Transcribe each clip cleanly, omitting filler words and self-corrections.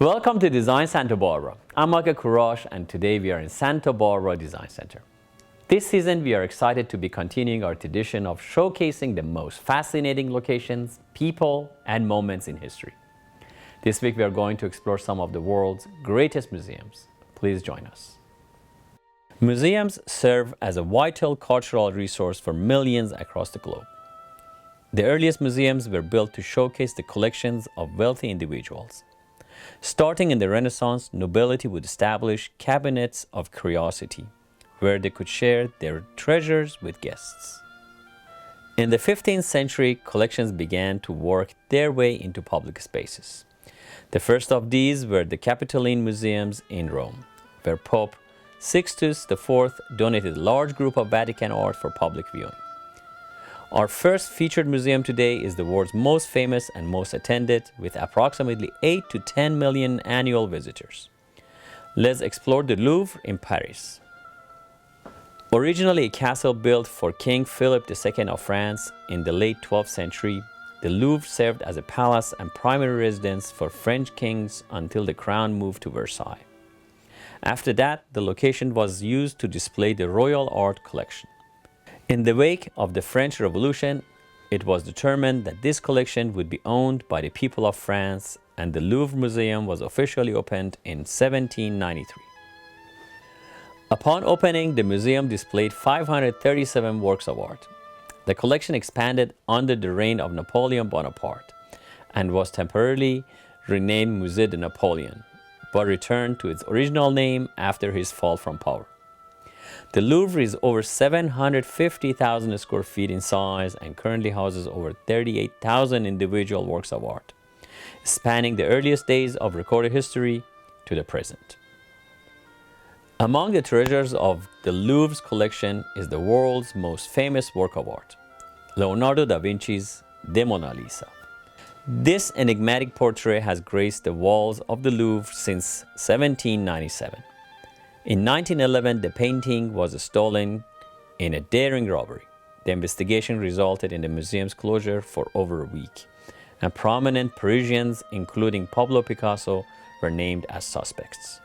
Welcome to Design Santa Barbara. I'm Michael Kurash, and today we are in Santa Barbara Design Center. This season, we are excited to be continuing our tradition of showcasing the most fascinating locations, people, and moments in history. This week, we are going to explore some of the world's greatest museums. Please join us. Museums serve as a vital cultural resource for millions across the globe. The earliest museums were built to showcase the collections of wealthy individuals. Starting in the Renaissance, nobility would establish cabinets of curiosity, where they could share their treasures with guests. In the 15th century, collections began to work their way into public spaces. The first of these were the Capitoline Museums in Rome, where Pope Sixtus IV donated a large group of Vatican art for public viewing. Our first featured museum today is the world's most famous and most attended, with approximately 8 to 10 million annual visitors. Let's explore the Louvre in Paris. Originally a castle built for King Philip II of France in the late 12th century, the Louvre served as a palace and primary residence for French kings until the crown moved to Versailles. After that, the location was used to display the royal art collection. In the wake of the French Revolution, it was determined that this collection would be owned by the people of France, and the Louvre Museum was officially opened in 1793. Upon opening, the museum displayed 537 works of art. The collection expanded under the reign of Napoleon Bonaparte and was temporarily renamed Musée de Napoléon, but returned to its original name after his fall from power. The Louvre is over 750,000 square feet in size and currently houses over 38,000 individual works of art, spanning the earliest days of recorded history to the present. Among the treasures of the Louvre's collection is the world's most famous work of art, Leonardo da Vinci's The Mona Lisa. This enigmatic portrait has graced the walls of the Louvre since 1797. In 1911, the painting was stolen in a daring robbery. The investigation resulted in the museum's closure for over a week, and prominent Parisians, including Pablo Picasso, were named as suspects.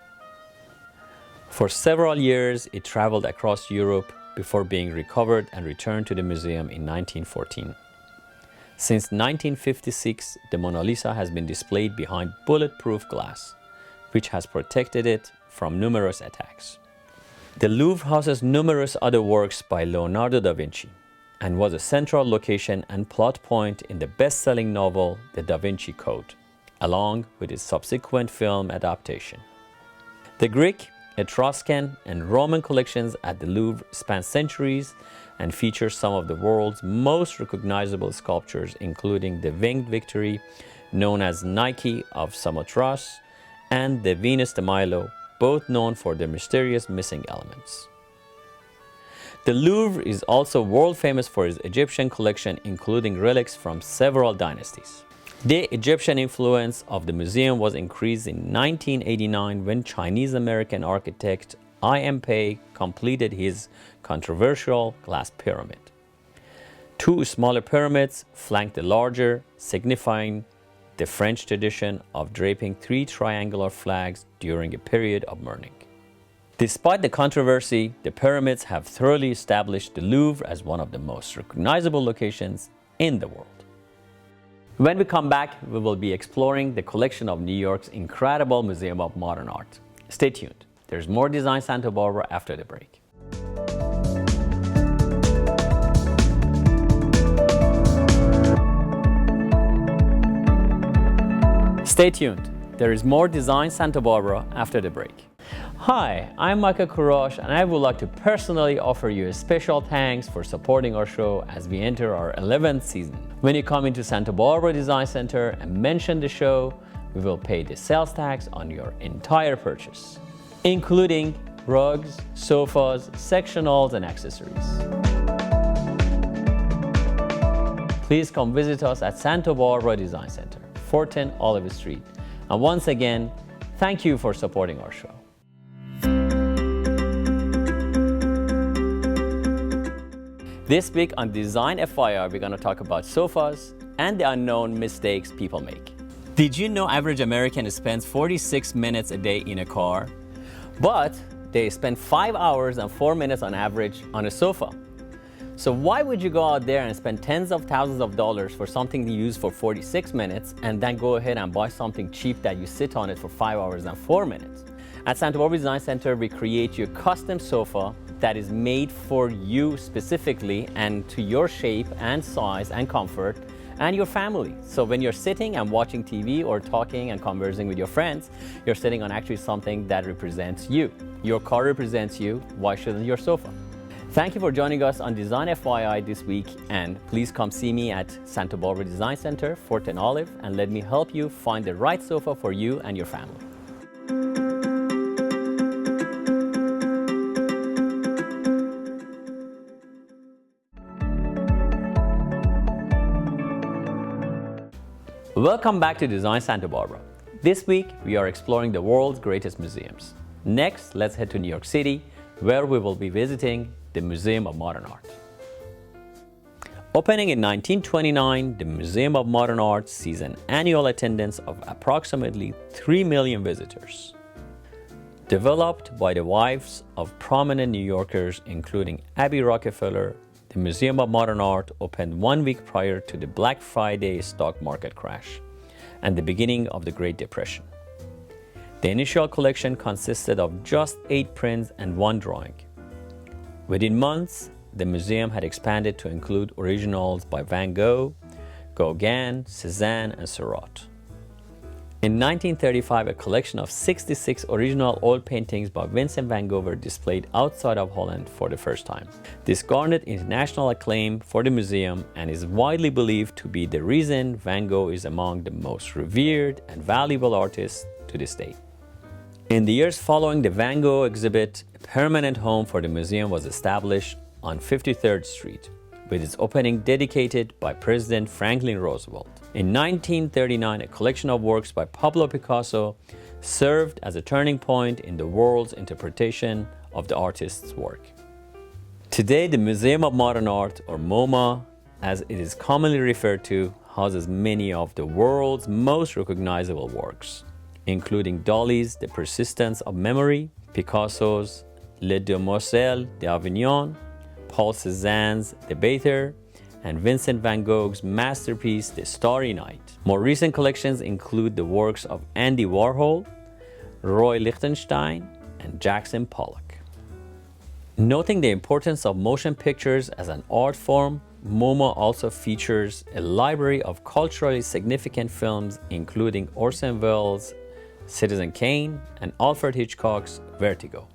For several years, it traveled across Europe before being recovered and returned to the museum in 1914. Since 1956, the Mona Lisa has been displayed behind bulletproof glass, which has protected it from numerous attacks. The Louvre houses numerous other works by Leonardo da Vinci and was a central location and plot point in the best-selling novel The Da Vinci Code, along with its subsequent film adaptation. The Greek, Etruscan, and Roman collections at the Louvre span centuries and feature some of the world's most recognizable sculptures, including the Winged Victory, known as Nike of Samothrace, and the Venus de Milo, both known for their mysterious missing elements. The Louvre is also world famous for its Egyptian collection, including relics from several dynasties. The Egyptian influence of the museum was increased in 1989 when Chinese-American architect I.M. Pei completed his controversial glass pyramid. Two smaller pyramids flanked the larger, signifying the French tradition of draping three triangular flags during a period of mourning. Despite the controversy, the pyramids have thoroughly established the Louvre as one of the most recognizable locations in the world. When we come back, we will be exploring the collection of New York's incredible Museum of Modern Art. Stay tuned. There's more Design Santa Barbara after the break. Stay tuned. There is more Design Santa Barbara after the break. Hi, I'm Michael Kurash, and I would like to personally offer you a special thanks for supporting our show as we enter our 11th season. When you come into Santa Barbara Design Center and mention the show, we will pay the sales tax on your entire purchase, including rugs, sofas, sectionals, and accessories. Please come visit us at Santa Barbara Design Center, 410 Olive Street. And once again, thank you for supporting our show. This week on Design FYI, we're going to talk about sofas and the unknown mistakes people make. Did you know average American spends 46 minutes a day in a car? But they spend 5 hours and 4 minutes on average on a sofa. So why would you go out there and spend tens of thousands of dollars for something you use for 46 minutes and then go ahead and buy something cheap that you sit on it for 5 hours and 4 minutes? At Santa Barbara Design Center, we create you a custom sofa that is made for you specifically and to your shape and size and comfort and your family. So when you're sitting and watching TV or talking and conversing with your friends, you're sitting on actually something that represents you. Your car represents you, why shouldn't your sofa? Thank you for joining us on Design FYI this week, and please come see me at Santa Barbara Design Center, 4th and Olive, and let me help you find the right sofa for you and your family. Welcome back to Design Santa Barbara. This week, we are exploring the world's greatest museums. Next, let's head to New York City, where we will be visiting the Museum of Modern Art. Opening in 1929, the Museum of Modern Art sees an annual attendance of approximately 3 million visitors. Developed by the wives of prominent New Yorkers, including Abby Rockefeller, the Museum of Modern Art opened 1 week prior to the Black Friday stock market crash and the beginning of the Great Depression. The initial collection consisted of just 8 prints and 1 drawing. Within months, the museum had expanded to include originals by Van Gogh, Gauguin, Cézanne, and Seurat. In 1935, a collection of 66 original oil paintings by Vincent van Gogh were displayed outside of Holland for the first time. This garnered international acclaim for the museum and is widely believed to be the reason Van Gogh is among the most revered and valuable artists to this day. In the years following the Van Gogh exhibit, a permanent home for the museum was established on 53rd Street, with its opening dedicated by President Franklin Roosevelt. In 1939, a collection of works by Pablo Picasso served as a turning point in the world's interpretation of the artist's work. Today, the Museum of Modern Art, or MoMA, as it is commonly referred to, houses many of the world's most recognizable works, including Dali's The Persistence of Memory, Picasso's Les Demoiselles d'Avignon, Paul Cézanne's The Bather, and Vincent van Gogh's masterpiece, The Starry Night. More recent collections include the works of Andy Warhol, Roy Lichtenstein, and Jackson Pollock. Noting the importance of motion pictures as an art form, MoMA also features a library of culturally significant films, including Orson Welles' Citizen Kane and Alfred Hitchcock's Vertigo.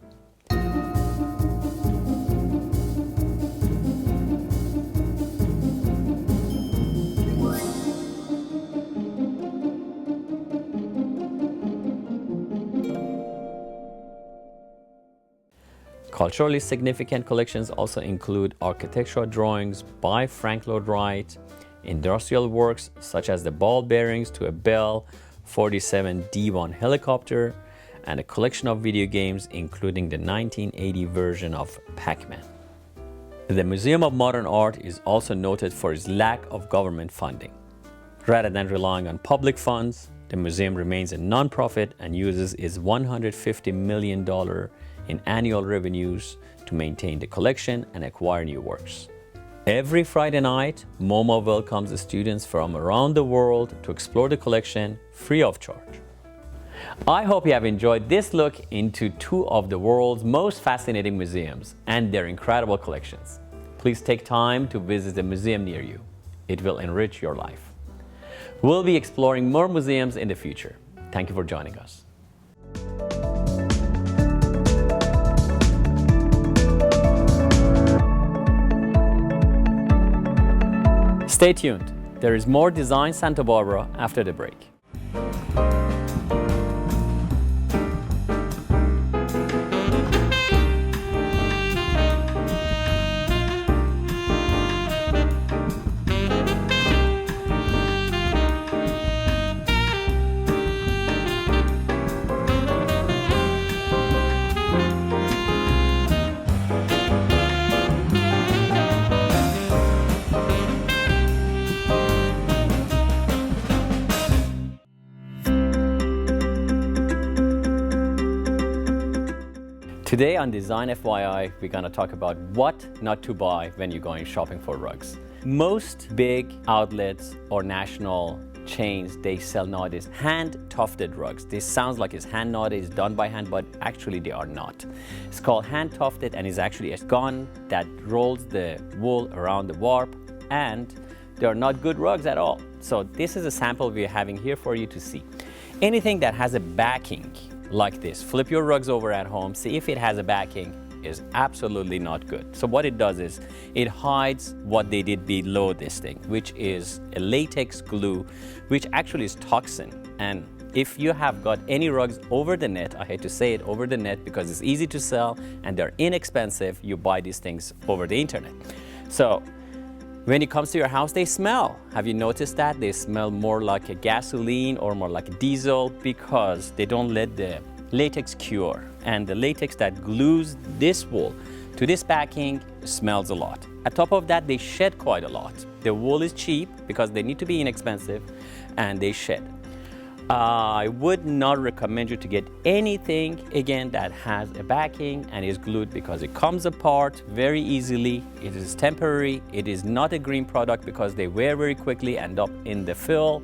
Culturally significant collections also include architectural drawings by Frank Lloyd Wright, industrial works such as the ball bearings to a Bell 47 D1 helicopter, and a collection of video games including the 1980 version of Pac-Man. The Museum of Modern Art is also noted for its lack of government funding. Rather than relying on public funds, the museum remains a non-profit and uses its $150 million in annual revenues to maintain the collection and acquire new works. Every Friday night, MoMA welcomes students from around the world to explore the collection free of charge. I hope you have enjoyed this look into 2 of the world's most fascinating museums and their incredible collections. Please take time to visit a museum near you. It will enrich your life. We'll be exploring more museums in the future. Thank you for joining us. Stay tuned. There is more Design Santa Barbara after the break. Today on Design FYI, we're going to talk about what not to buy when you're going shopping for rugs. Most big outlets or national chains, they sell nowadays hand-tufted rugs. This sounds like it's hand knotted, it's done by hand, but actually they are not. It's called hand-tufted and is actually a gun that rolls the wool around the warp, and they are not good rugs at all. So this is a sample we're having here for you to see. Anything that has a backing like this, flip your rugs over at home, see if it has a backing, is absolutely not good. So what it does is it hides what they did below this thing, which is a latex glue, which actually is toxin. And if you have got any rugs over the net, I hate to say it, over the net, because it's easy to sell and they're inexpensive, you buy these things over the internet. So when it comes to your house, they smell. Have you noticed that? They smell more like a gasoline or more like a diesel because they don't let the latex cure. And the latex that glues this wool to this backing smells a lot. On top of that, they shed quite a lot. The wool is cheap because they need to be inexpensive, and they shed. I would not recommend you to get anything, again, that has a backing and is glued, because it comes apart very easily. It is temporary. It is not a green product because they wear very quickly, end up in the fill,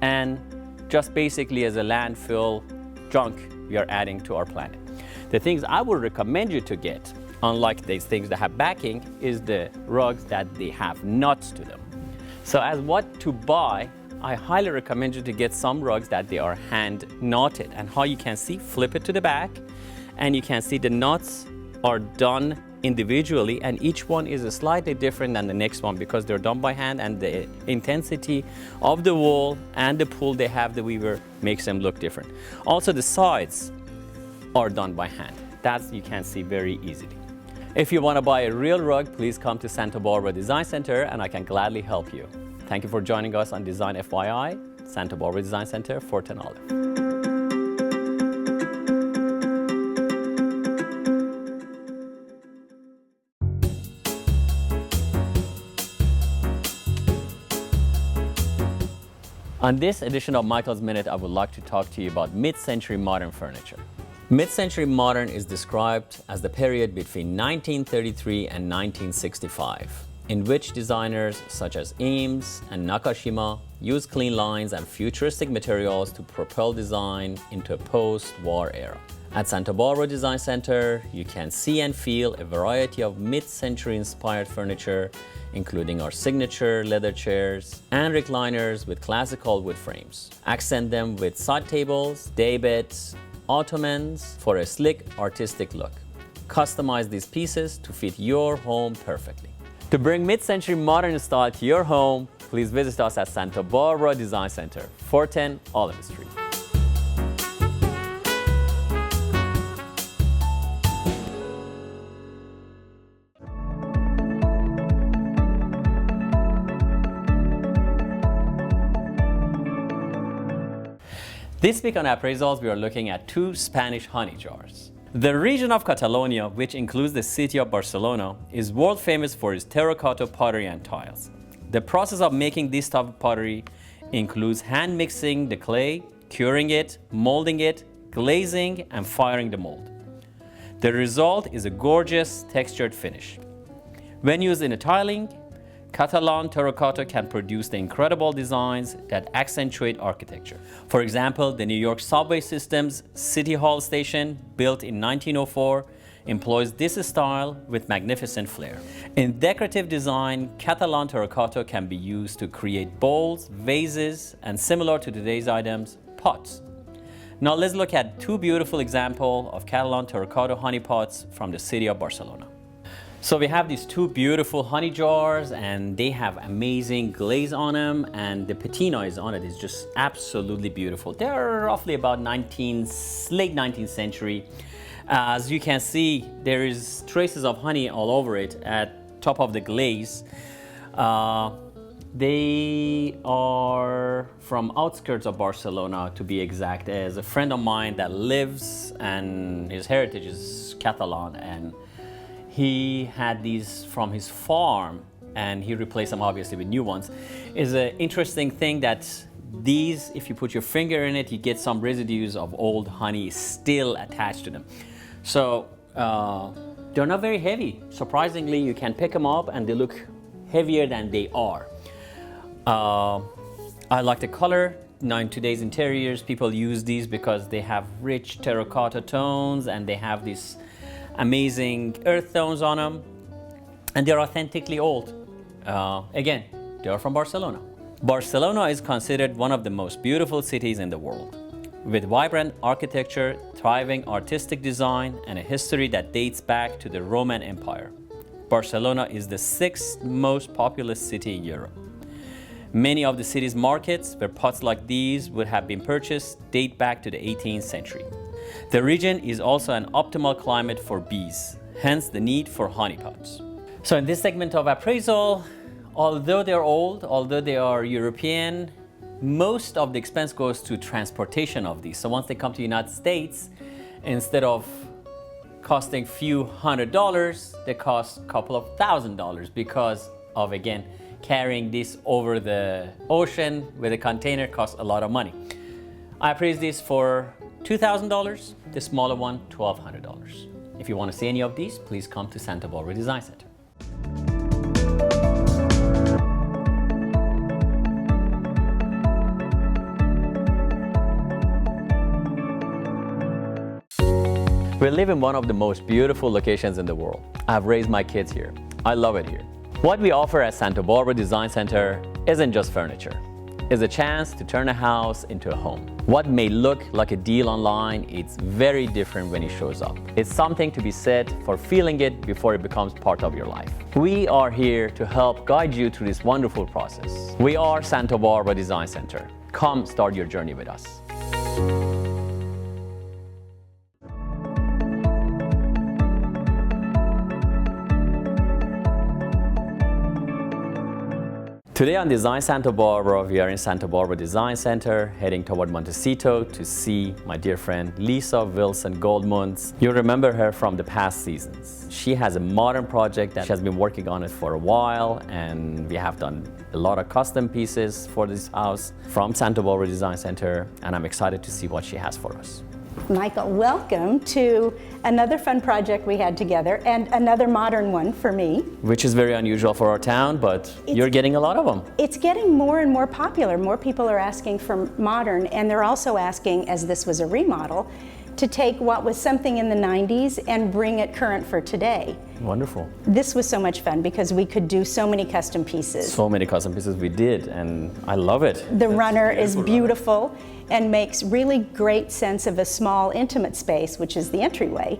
and just basically as a landfill junk we are adding to our planet. The things I would recommend you to get, unlike these things that have backing, is the rugs that they have nuts to them. So as what to buy, I highly recommend you to get some rugs that they are hand knotted. And how you can see, flip it to the back, and you can see the knots are done individually, and each one is slightly different than the next one because they're done by hand, and the intensity of the wool and the pull they have, the weaver, makes them look different. Also, the sides are done by hand. That you can see very easily. If you want to buy a real rug, please come to Santa Barbara Design Center and I can gladly help you. Thank you for joining us on Design FYI, Santa Barbara Design Center, Fort and Olive. On this edition of Michael's Minute, I would like to talk to you about mid-century modern furniture. Mid-century modern is described as the period between 1933 and 1965, in which designers such as Eames and Nakashima used clean lines and futuristic materials to propel design into a post-war era. At Santa Barbara Design Center, you can see and feel a variety of mid-century inspired furniture, including our signature leather chairs and recliners with classical wood frames. Accent them with side tables, daybeds, ottomans for a slick, artistic look. Customize these pieces to fit your home perfectly. To bring mid-century modern style to your home, please visit us at Santa Barbara Design Center, 410 Olive Street. This week on Appraisals, we are looking at two Spanish honey jars. The region of Catalonia, which includes the city of Barcelona, is world famous for its terracotta pottery and tiles. The process of making this type of pottery includes hand mixing the clay, curing it, molding it, glazing, and firing the mold. The result is a gorgeous textured finish. When used in a tiling, Catalan terracotta can produce the incredible designs that accentuate architecture. For example, the New York subway system's City Hall station, built in 1904, employs this style with magnificent flair. In decorative design, Catalan terracotta can be used to create bowls, vases, and similar to today's items, pots. Now let's look at two beautiful examples of Catalan terracotta honey pots from the city of Barcelona. So we have these two beautiful honey jars, and they have amazing glaze on them, and the patina is on it is just absolutely beautiful. They're roughly about late 19th century. As you can see, there is traces of honey all over it at top of the glaze. They are from outskirts of Barcelona, to be exact. As a friend of mine that lives, and his heritage is Catalan, and he had these from his farm and he replaced them obviously with new ones. Is an interesting thing that these, if you put your finger in it, you get some residues of old honey still attached to them. So They're not very heavy. Surprisingly, you can pick them up and they look heavier than they are. I like the color. Now in today's interiors, people use these because they have rich terracotta tones and they have these amazing earth tones on them. And they're authentically old. Again, they are from Barcelona. Barcelona is considered one of the most beautiful cities in the world, with vibrant architecture, thriving artistic design, and a history that dates back to the Roman Empire. Barcelona is the 6th most populous city in Europe. Many of the city's markets where pots like these would have been purchased date back to the 18th century. The region is also an optimal climate for bees, hence the need for honey pots. So in this segment of appraisal, although they're old, although they are European, most of the expense goes to transportation of these. So once they come to the United States, instead of costing few $100s, they cost a couple of $1,000s because of, again, carrying this over the ocean with a container costs a lot of money. I appraised this for $2,000, the smaller one $1,200. If you want to see any of these, please come to Santa Barbara Design Center. We live in one of the most beautiful locations in the world. I've raised my kids here. I love it here. What we offer at Santa Barbara Design Center isn't just furniture. It's a chance to turn a house into a home. What may look like a deal online, it's very different when it shows up. It's something to be said for feeling it before it becomes part of your life. We are here to help guide you through this wonderful process. We are Santa Barbara Design Center. Come start your journey with us. Today on Design Santa Barbara, we are in Santa Barbara Design Center, heading toward Montecito to see my dear friend Lisa Wilson Goldmunds. You'll remember her from the past seasons. She has a modern project that she has been working on it for a while, and we have done a lot of custom pieces for this house from Santa Barbara Design Center, and I'm excited to see what she has for us. Michael, welcome to another fun project we had together and another modern one for me. Which is very unusual for our town, but you're getting a lot of them. It's getting more and more popular. More people are asking for modern, and they're also asking, as this was a remodel, to take what was something in the 90s and bring it current for today. Wonderful. This was so much fun because we could do so many custom pieces. So many custom pieces we did, and I love it. The runner is beautiful and makes really great sense of a small, intimate space, which is the entryway,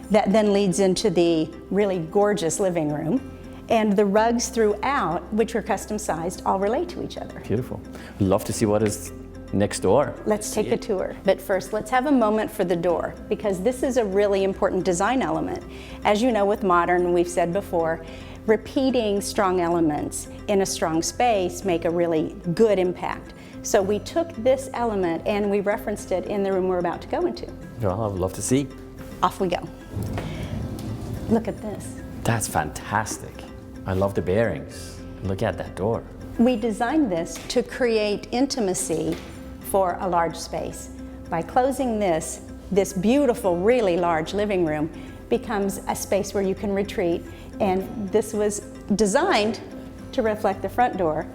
that then leads into the really gorgeous living room. And the rugs throughout, which are custom sized, all relate to each other. Beautiful. Love to see what is next door. Let's take a tour. But first, let's have a moment for the door, because this is a really important design element. As you know, with modern, we've said before, repeating strong elements in a strong space make a really good impact. So we took this element and we referenced it in the room we're about to go into. Well, I would love to see. Off we go. Look at this. That's fantastic. I love the bearings. Look at that door. We designed this to create intimacy for a large space. By closing this beautiful, really large living room becomes a space where you can retreat, and this was designed to reflect the front door.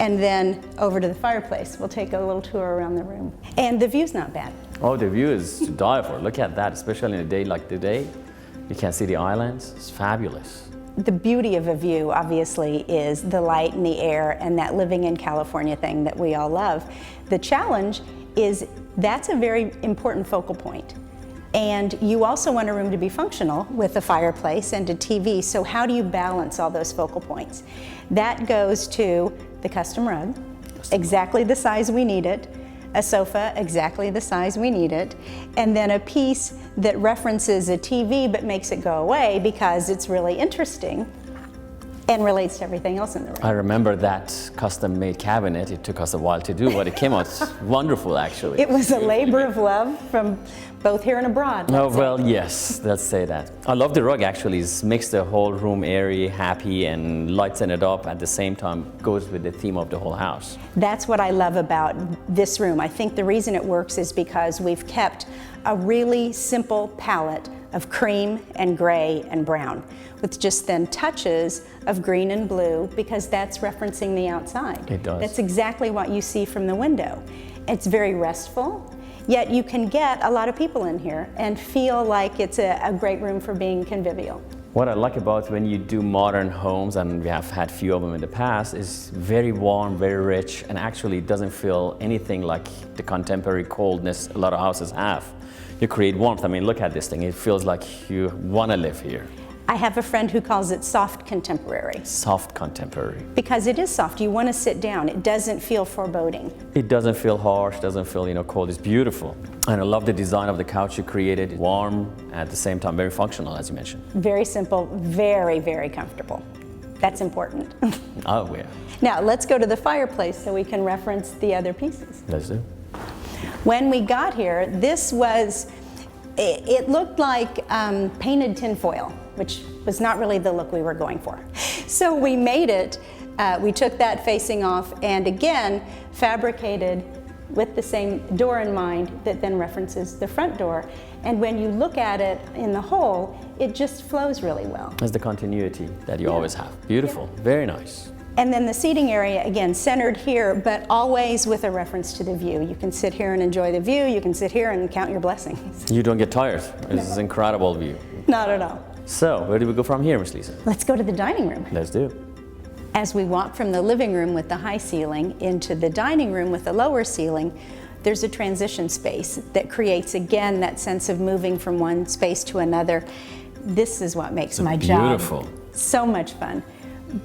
And then over to the fireplace. We'll take a little tour around the room. And the view's not bad. Oh, the view is to die for. Look at that, especially in a day like today. You can see the islands. It's fabulous. The beauty of a view, obviously, is the light and the air and that living in California thing that we all love. The challenge is that's a very important focal point. And you also want a room to be functional with a fireplace and a TV, so how do you balance all those focal points? That goes to the custom rug, exactly the size we need it, a sofa, exactly the size we need it, and then a piece that references a TV but makes it go away because it's really interesting and relates to everything else in the room. I remember that custom-made cabinet. It took us a while to do, but it came out wonderful, actually. It was a labor of love from both here and abroad. Oh, well, yes, let's say that. I love the rug, actually. It makes the whole room airy, happy, and lighten it up at the same time, goes with the theme of the whole house. That's what I love about this room. I think the reason it works is because we've kept a really simple palette of cream and gray and brown, with just then touches of green and blue, because that's referencing the outside. It does. That's exactly what you see from the window. It's very restful, yet you can get a lot of people in here and feel like it's a great room for being convivial. What I like about when you do modern homes, and we have had few of them in the past, is very warm, very rich, and actually it doesn't feel anything like the contemporary coldness a lot of houses have. You create warmth. I mean, look at this thing. It feels like you want to live here. I have a friend who calls it soft contemporary. Soft contemporary. Because it is soft. You want to sit down. It doesn't feel foreboding. It doesn't feel harsh, doesn't feel, cold. It's beautiful. And I love the design of the couch you created. Warm, at the same time very functional, as you mentioned. Very simple, very, very comfortable. That's important. Oh, yeah. Now, let's go to the fireplace so we can reference the other pieces. Let's do. When we got here, it looked like painted tinfoil, which was not really the look we were going for. So we made it, we took that facing off, and again, fabricated with the same door in mind that then references the front door. And when you look at it in the whole, it just flows really well. That's the continuity that you always have. Beautiful, very nice. And then the seating area, again, centered here, but always with a reference to the view. You can sit here and enjoy the view. You can sit here and count your blessings. You don't get tired. This is an incredible view. Not at all. So, where do we go from here, Miss Lisa? Let's go to the dining room. Let's do. As we walk from the living room with the high ceiling into the dining room with the lower ceiling, there's a transition space that creates, again, that sense of moving from one space to another. This is what makes my job so much fun.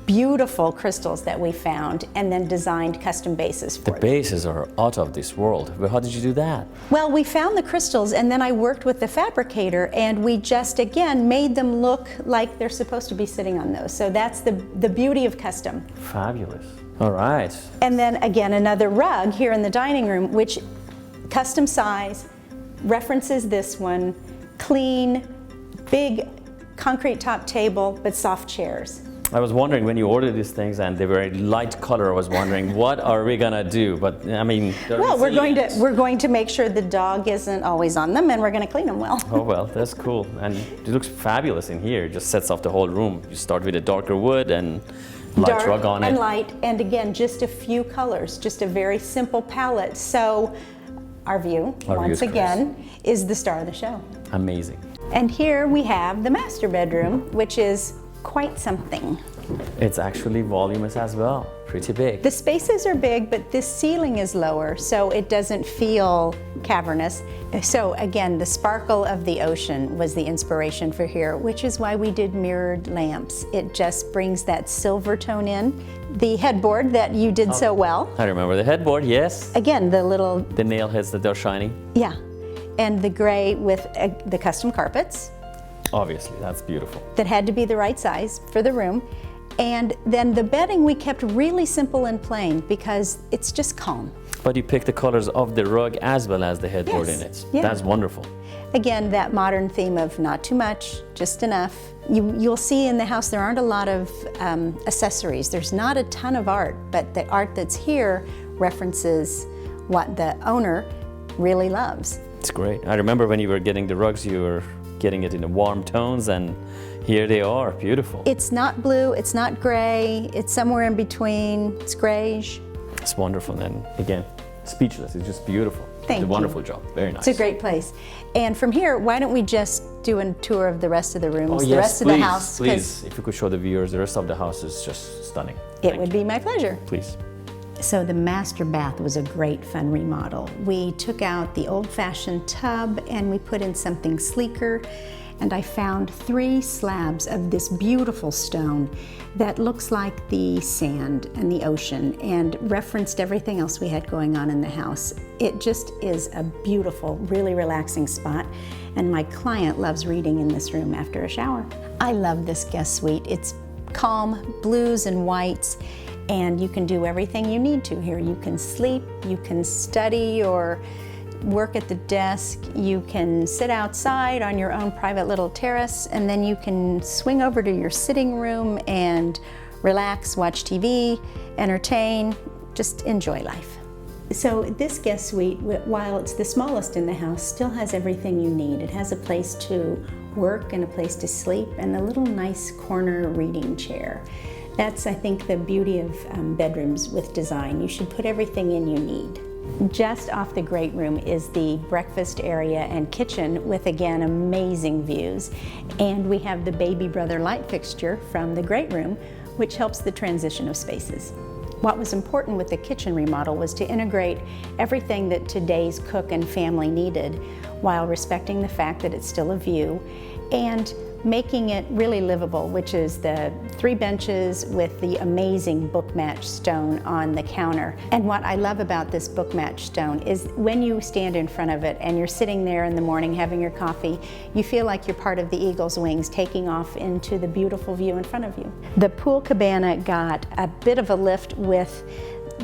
Beautiful crystals that we found, and then designed custom bases for them. The bases are out of this world. But how did you do that? Well, we found the crystals, and then I worked with the fabricator, and we just, again, made them look like they're supposed to be sitting on those. So that's the beauty of custom. Fabulous. All right. And then, again, another rug here in the dining room, which custom size, references this one, clean, big concrete top table, but soft chairs. I was wondering when you ordered these things and they were a light color, I was wondering what are we gonna do? But I mean, well, we're going to make sure the dog isn't always on them, and we're going to clean them well. Oh well, that's cool, and it looks fabulous in here. It just sets off the whole room. You start with a darker wood and light rug on it. And light, and again, just a few colors, just a very simple palette. So our view, once again, is the star of the show. Amazing. And here we have the master bedroom, which is quite something. It's actually voluminous as well, pretty big. The spaces are big, but this ceiling is lower, so it doesn't feel cavernous. So again, the sparkle of the ocean was the inspiration for here, which is why we did mirrored lamps. It just brings that silver tone in. The headboard that you did so well. I remember the headboard, yes. Again, the nail heads that they're shiny. Yeah, and the gray with the custom carpets. Obviously, that's beautiful. That had to be the right size for the room. And then the bedding we kept really simple and plain because it's just calm. But you picked the colors of the rug as well as the headboard in it. Yeah. That's wonderful. Again, that modern theme of not too much, just enough. You'll see in the house there aren't a lot of accessories. There's not a ton of art, but the art that's here references what the owner really loves. It's great. I remember when you were getting the rugs, you were getting it in the warm tones, and here they are, beautiful. It's not blue, it's not gray, it's somewhere in between, it's grayish. It's wonderful, and again, speechless, it's just beautiful. Thank you. It's a wonderful job, very nice. It's a great place. And from here, why don't we just do a tour of the rest of the rooms, the rest of the house? Please, if you could show the viewers, the rest of the house is just stunning. It would be my pleasure. Please. So the master bath was a great fun remodel. We took out the old-fashioned tub and we put in something sleeker, and I found 3 slabs of this beautiful stone that looks like the sand and the ocean and referenced everything else we had going on in the house. It just is a beautiful, really relaxing spot, and my client loves reading in this room after a shower. I love this guest suite. It's calm, blues and whites, and you can do everything you need to here. You can sleep, you can study or work at the desk, you can sit outside on your own private little terrace, and then you can swing over to your sitting room and relax, watch TV, entertain, just enjoy life. So this guest suite, while it's the smallest in the house, still has everything you need. It has a place to work and a place to sleep, and a little nice corner reading chair. That's, I think, the beauty of bedrooms with design. You should put everything in you need. Just off the great room is the breakfast area and kitchen with, again, amazing views. And we have the baby brother light fixture from the great room, which helps the transition of spaces. What was important with the kitchen remodel was to integrate everything that today's cook and family needed while respecting the fact that it's still a view and making it really livable, which is the 3 benches with the amazing book match stone on the counter. And what I love about this book match stone is when you stand in front of it and you're sitting there in the morning having your coffee, you feel like you're part of the eagle's wings taking off into the beautiful view in front of you. The pool cabana got a bit of a lift with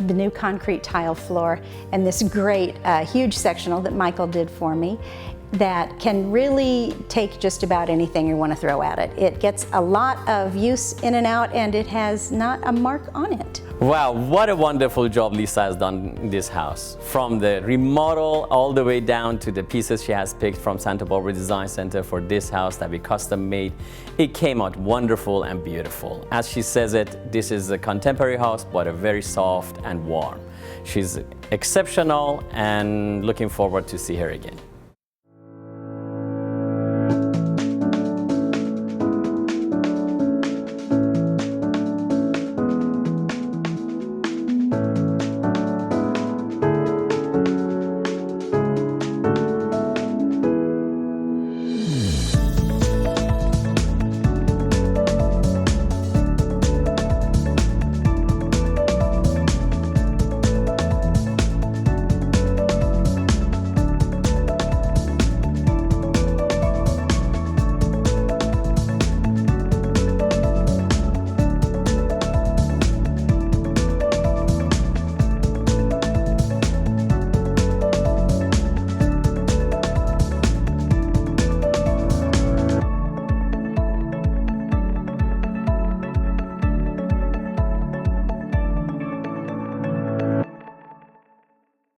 the new concrete tile floor and this great huge sectional that Michael did for me that can really take just about anything you want to throw at it. It gets a lot of use in and out, and it has not a mark on it. Wow, what a wonderful job Lisa has done in this house. From the remodel all the way down to the pieces she has picked from Santa Barbara Design Center for this house that we custom made. It came out wonderful and beautiful. As she says it, this is a contemporary house, but a very soft and warm. She's exceptional and looking forward to see her again.